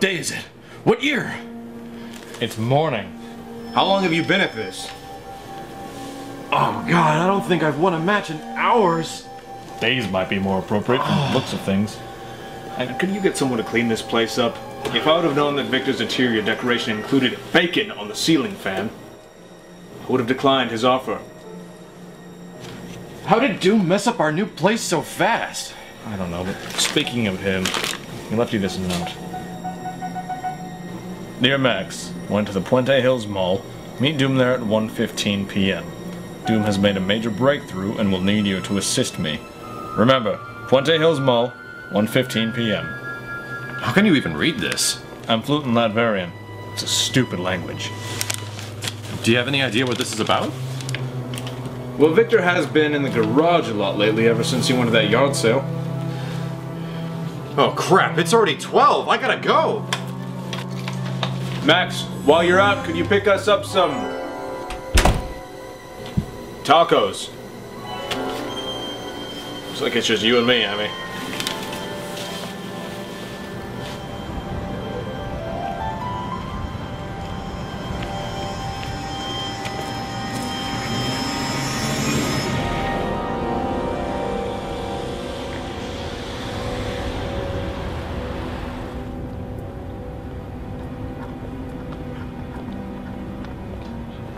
day is it? What year? It's morning. How long have you been at this? Oh god, I don't think I've won a match in hours. Days might be more appropriate from the looks of things. And could you get someone to clean this place up? If I would have known that Victor's interior decoration included bacon on the ceiling fan, I would have declined his offer. How did Doom mess up our new place so fast? I don't know, but speaking of him, he left you this note. Dear Max, went to the Puente Hills Mall. Meet Doom there at 1:15 p.m. Doom has made a major breakthrough and will need you to assist me. Remember, Puente Hills Mall, 1:15 p.m. How can you even read this? I'm fluent in Latvian. It's a stupid language. Do you have any idea what this is about? Well, Victor has been in the garage a lot lately ever since he went to that yard sale. Oh crap, it's already 12. I gotta go. Max, while you're out, could you pick us up some tacos? Looks like it's just you and me, Amy.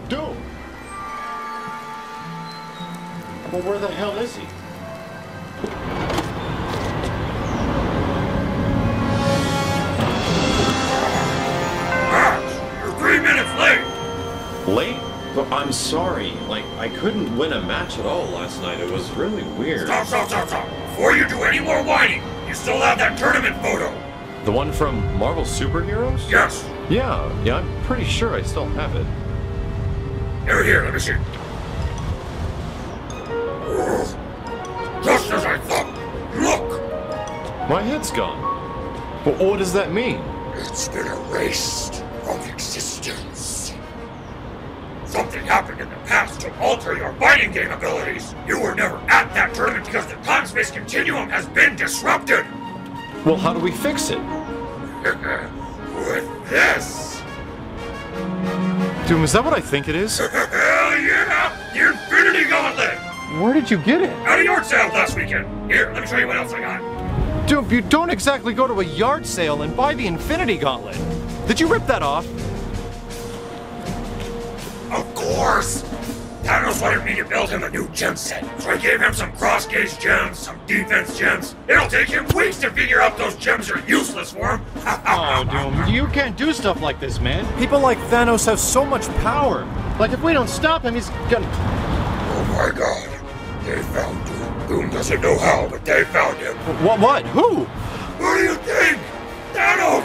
Doom! Well, where the hell is he? You're 3 minutes late! Late? But I'm sorry. Like, I couldn't win a match at all last night. It was really weird. Stop! Before you do any more whining, you still have that tournament photo! The one from Marvel Superheroes? Yes! Yeah, I'm pretty sure I still have it. Here, let me see. Just as I thought! Look! My head's gone. But what does that mean? It's been erased from existence. Something happened in the past to alter your fighting game abilities. You were never at that tournament because the time-space continuum has been disrupted. Well, how do we fix it? With this. Doom, is that what I think it is? Hell yeah! The Infinity Gauntlet! Where did you get it? At a yard sale last weekend. Here, let me show you what else I got. Doom, you don't exactly go to a yard sale and buy the Infinity Gauntlet. Did you rip that off? Of course! Thanos wanted me to build him a new gem set, so I gave him some cross-gauge gems, some defense gems. It'll take him weeks to figure out those gems are useless for him. Oh, Doom, you can't do stuff like this, man. People like Thanos have so much power. Like, if we don't stop him, he's gonna... Oh my god. They found Doom. Doom doesn't know how, but they found him. What? Who? Who do you think? Thanos!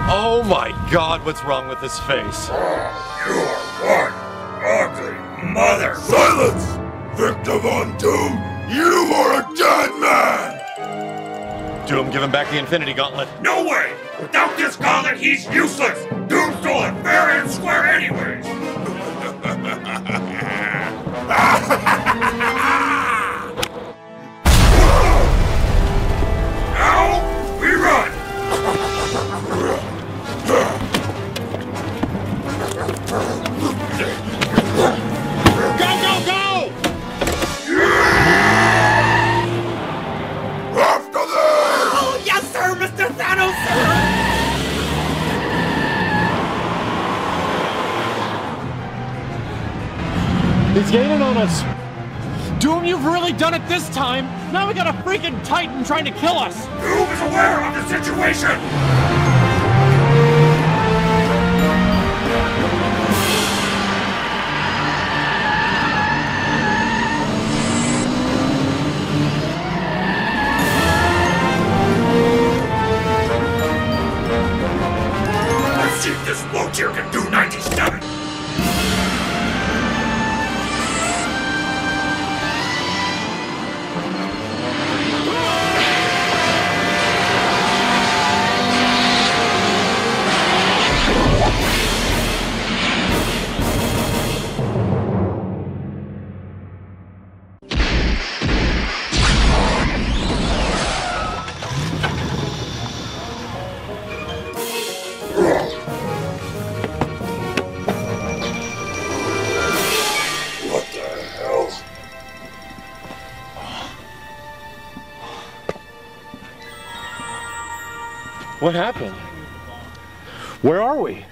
Oh my god, what's wrong with his face? You are one ugly mother. Silence! Victor Von Doom, you are a dead man! Doom, give him back the Infinity Gauntlet. No way! Without this gauntlet, he's useless! Doom stole it fair and square anyways! Now, we run! Go! After them! Oh, yes, sir, Mr. Thanos, sir! He's gaining on us. Doom, you've really done it this time. Now we got a freaking Titan trying to kill us. Doom is aware of the situation! Let's see if this boat here can do 97! What happened? Where are we?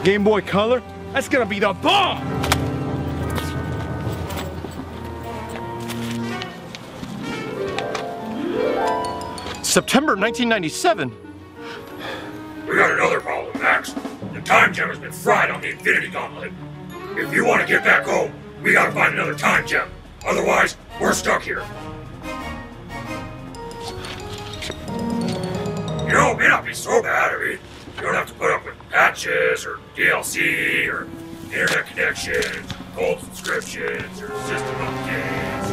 Game Boy Color? That's gonna be the bomb! September 1997. We got another problem, Max. The time gem has been fried on the Infinity Gauntlet. If you want to get back home, we gotta find another time gem. Otherwise, we're stuck here. You know, it may not be so bad. I mean, you don't have to put up with patches, or DLC, or internet connections, gold subscriptions, or system updates.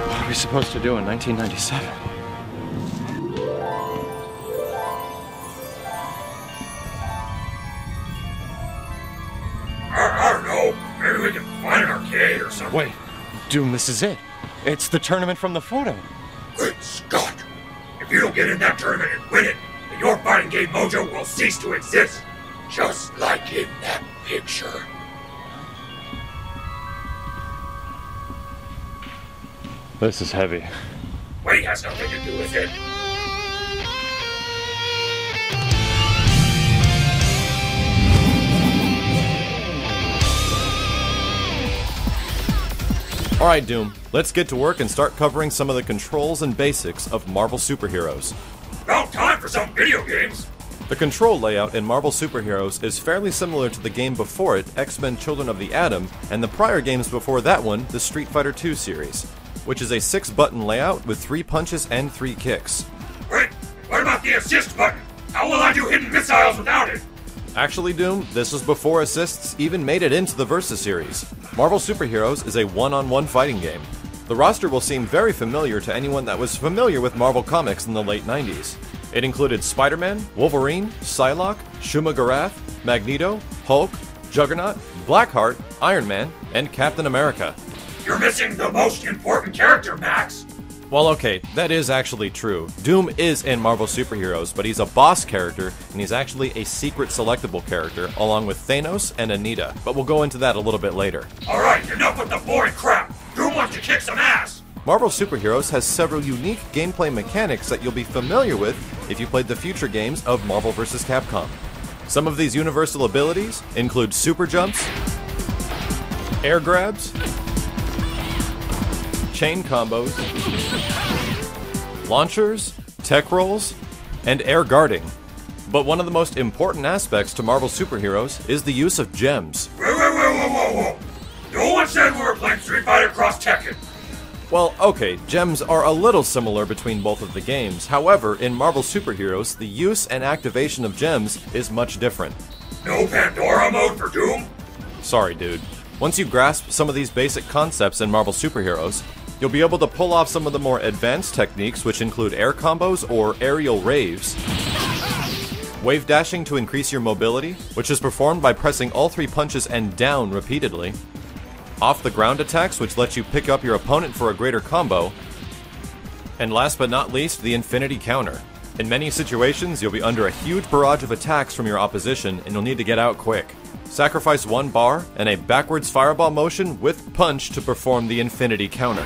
What are we supposed to do in 1997? I don't know. Maybe we can find an arcade or something. Wait, Doom, this is it. It's the tournament from the photo. Great Scott! If you don't get in that tournament and win it, then your fighting game mojo will cease to exist. Just like in that picture. This is heavy. Weight has nothing to do with it. Alright, Doom, let's get to work and start covering some of the controls and basics of Marvel Superheroes. About time for some video games! The control layout in Marvel Superheroes is fairly similar to the game before it, X-Men Children of the Atom, and the prior games before that one, the Street Fighter II series, which is a 6-button layout with 3 punches and 3 kicks. Wait, what about the assist button? How will I do hidden missiles without it? Actually, Doom, this was before assists even made it into the Versus series. Marvel Superheroes is a one-on-one fighting game. The roster will seem very familiar to anyone that was familiar with Marvel Comics in the late 90s. It included Spider-Man, Wolverine, Psylocke, Shuma-Gorath, Magneto, Hulk, Juggernaut, Blackheart, Iron Man, and Captain America. You're missing the most important character, Max! Well, okay, that is actually true. Doom is in Marvel Superheroes, but he's a boss character, and he's actually a secret selectable character, along with Thanos and Anita. But we'll go into that a little bit later. Alright, enough with the boring crap! Doom wants to kick some ass! Marvel Superheroes has several unique gameplay mechanics that you'll be familiar with if you played the future games of Marvel vs. Capcom. Some of these universal abilities include super jumps, air grabs, chain combos, launchers, tech rolls, and air guarding. But one of the most important aspects to Marvel Superheroes is the use of gems. Whoa. No one said we were playing Street Fighter Cross Tekken. Well, okay, gems are a little similar between both of the games. However, in Marvel Superheroes, the use and activation of gems is much different. No Pandora mode for Doom? Sorry, dude. Once you grasp some of these basic concepts in Marvel Superheroes, you'll be able to pull off some of the more advanced techniques, which include air combos or aerial raves, wave dashing to increase your mobility, which is performed by pressing all 3 punches and down repeatedly, off the ground attacks, which lets you pick up your opponent for a greater combo, and last but not least, the infinity counter. In many situations, you'll be under a huge barrage of attacks from your opposition, and you'll need to get out quick. Sacrifice 1 bar and a backwards fireball motion with punch to perform the infinity counter.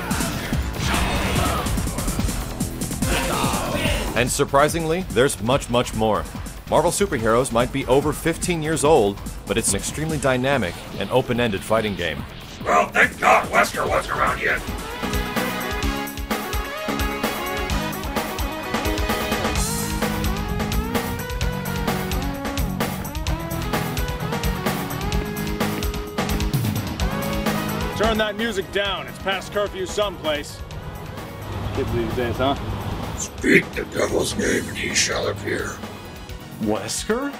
And surprisingly, there's much more. Marvel Superheroes might be over 15 years old, but it's an extremely dynamic and open-ended fighting game. Well, thank God Wesker wasn't around yet. Turn that music down. It's past curfew someplace. Kids these days, huh? Speak the devil's name and he shall appear. Wesker?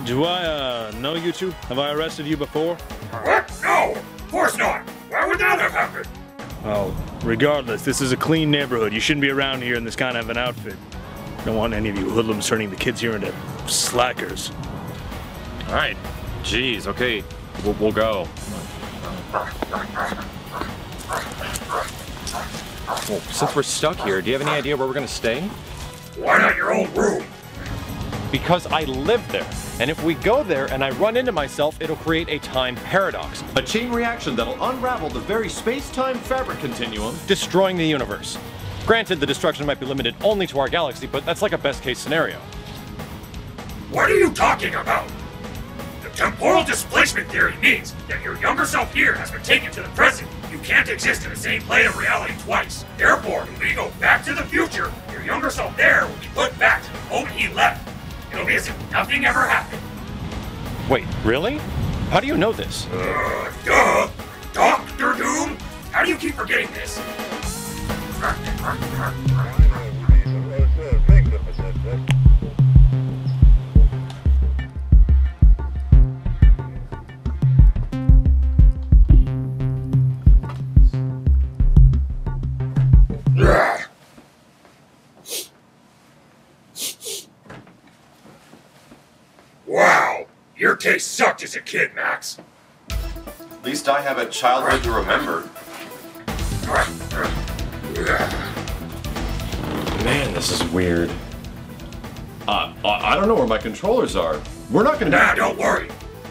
Do I, know you two? Have I arrested you before? What? No! Of course not! Why would that have happened? Well, regardless, this is a clean neighborhood. You shouldn't be around here in this kind of an outfit. Don't want any of you hoodlums turning the kids here into slackers. Alright. Jeez, okay. We'll go. Well, since we're stuck here, do you have any idea where we're gonna stay? Why not your own room? Because I live there. And if we go there and I run into myself, it'll create a time paradox, A chain reaction that'll unravel the very space-time fabric continuum. destroying the universe. Granted, the destruction might be limited only to our galaxy, but that's like a best-case scenario. What are you talking about? The temporal displacement theory means that your younger self here has been taken to the present. You can't exist in the same plane of reality twice. Therefore, when we go back to the future, your younger self there will be put back to the moment he left. It'll be as if nothing ever happened. Wait, really? How do you know this? Duh! Dr. Doom? How do you keep forgetting this? Wow! Your taste sucked as a kid, Max. At least I have a childhood to remember. Man, this is weird. I don't know where my controllers are. We're not gonna. Nah, don't worry.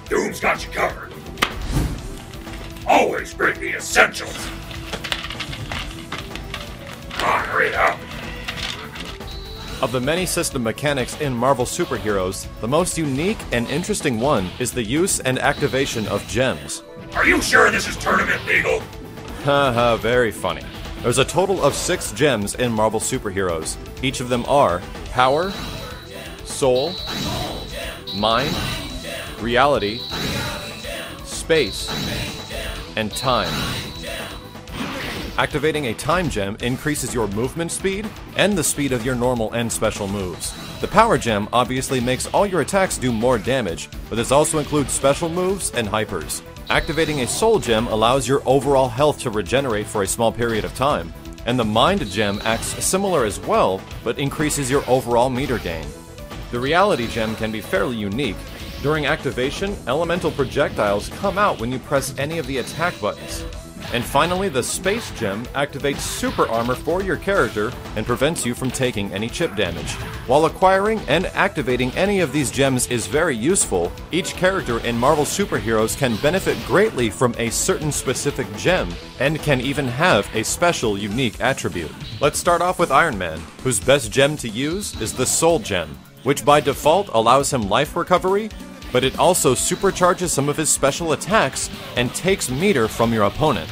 Doom's got you covered. Always bring the essentials. Come on, hurry up. Of the many system mechanics in Marvel superheroes, the most unique and interesting one is the use and activation of gems. Are you sure this is tournament legal? Haha, very funny. There's a total of 6 gems in Marvel superheroes. Each of them are Power, Soul, Mind, Reality, Space, and Time. Activating a Time Gem increases your movement speed and the speed of your normal and special moves. The Power Gem obviously makes all your attacks do more damage, but this also includes special moves and hypers. Activating a Soul Gem allows your overall health to regenerate for a small period of time, and the Mind Gem acts similar as well, but increases your overall meter gain. The Reality Gem can be fairly unique. During activation, elemental projectiles come out when you press any of the attack buttons. And finally, the Space Gem activates super armor for your character and prevents you from taking any chip damage. While acquiring and activating any of these gems is very useful, each character in Marvel superheroes can benefit greatly from a certain specific gem, and can even have a special unique attribute. Let's start off with Iron Man, whose best gem to use is the Soul Gem, which by default allows him life recovery, but it also supercharges some of his special attacks and takes meter from your opponent.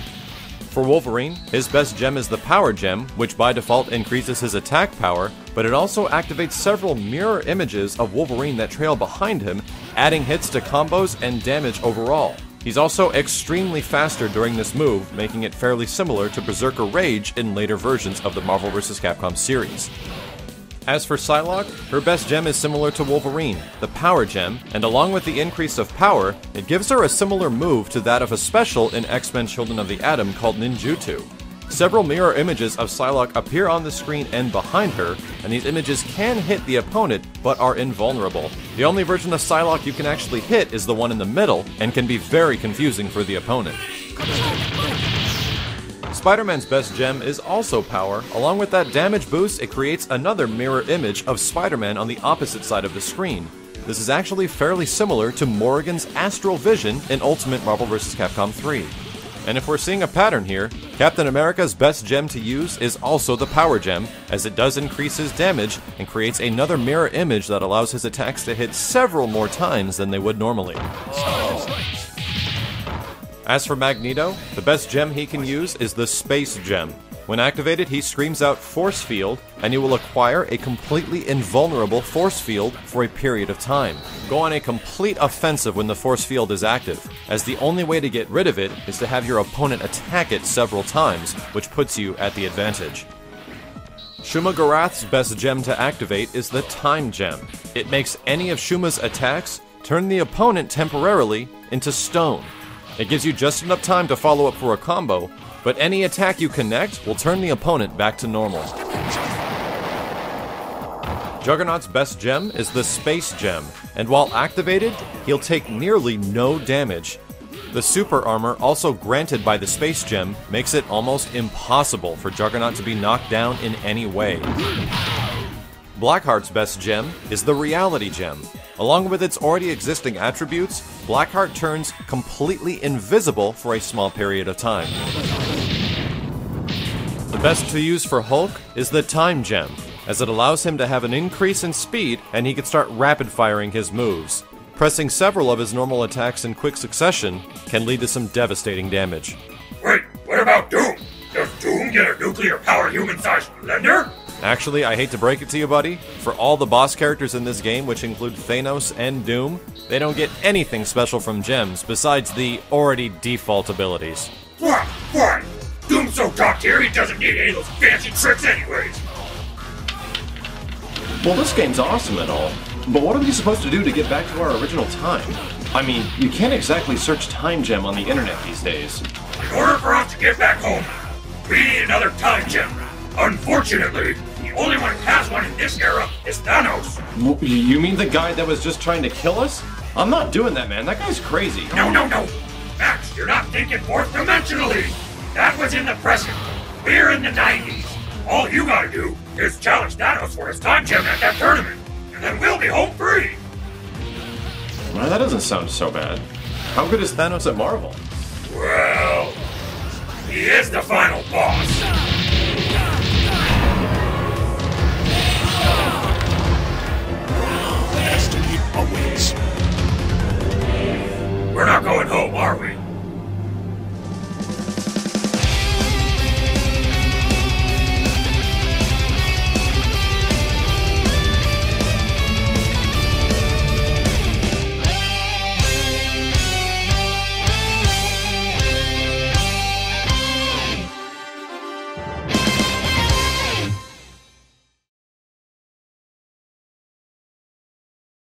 For Wolverine, his best gem is the Power Gem, which by default increases his attack power, but it also activates several mirror images of Wolverine that trail behind him, adding hits to combos and damage overall. He's also extremely faster during this move, making it fairly similar to Berserker Rage in later versions of the Marvel vs. Capcom series. As for Psylocke, her best gem is similar to Wolverine, the Power Gem, and along with the increase of power, it gives her a similar move to that of a special in X-Men Children of the Atom called Ninjutsu. Several mirror images of Psylocke appear on the screen and behind her, and these images can hit the opponent, but are invulnerable. The only version of Psylocke you can actually hit is the one in the middle, and can be very confusing for the opponent. Spider-Man's best gem is also power. Along with that damage boost, it creates another mirror image of Spider-Man on the opposite side of the screen. This is actually fairly similar to Morrigan's Astral Vision in Ultimate Marvel vs. Capcom 3. And if we're seeing a pattern here, Captain America's best gem to use is also the Power Gem, as it does increase his damage and creates another mirror image that allows his attacks to hit several more times than they would normally. As for Magneto, the best gem he can use is the Space Gem. When activated, he screams out Force Field, and you will acquire a completely invulnerable Force Field for a period of time. Go on a complete offensive when the Force Field is active, as the only way to get rid of it is to have your opponent attack it several times, which puts you at the advantage. Shuma Gorath's best gem to activate is the Time Gem. It makes any of Shuma's attacks turn the opponent temporarily into stone. It gives you just enough time to follow up for a combo, but any attack you connect will turn the opponent back to normal. Juggernaut's best gem is the Space Gem, and while activated, he'll take nearly no damage. The super armor also granted by the Space Gem makes it almost impossible for Juggernaut to be knocked down in any way. Blackheart's best gem is the Reality Gem. Along with its already existing attributes, Blackheart turns completely invisible for a small period of time. The best to use for Hulk is the Time Gem, as it allows him to have an increase in speed and he can start rapid firing his moves. Pressing several of his normal attacks in quick succession can lead to some devastating damage. Wait, what about Doom? Does Doom get a nuclear-powered human-sized blender? Actually, I hate to break it to you, buddy, for all the boss characters in this game, which include Thanos and Doom, they don't get anything special from gems besides the already default abilities. Why? Doom's so top tier he doesn't need any of those fancy tricks anyways. Well, this game's awesome and all, but what are we supposed to do to get back to our original time? I mean, you can't exactly search Time Gem on the internet these days. In order for us to get back home, we need another Time Gem. Unfortunately, the only one who has one in this era is Thanos. You mean the guy that was just trying to kill us? I'm not doing that, man. That guy's crazy. No. Max, you're not thinking fourth dimensionally. That was in the present. We're in the 90s. All you gotta do is challenge Thanos for his Time Gem at that tournament, and then we'll be home free. Well, that doesn't sound so bad. How good is Thanos at Marvel? Well, he is the final boss.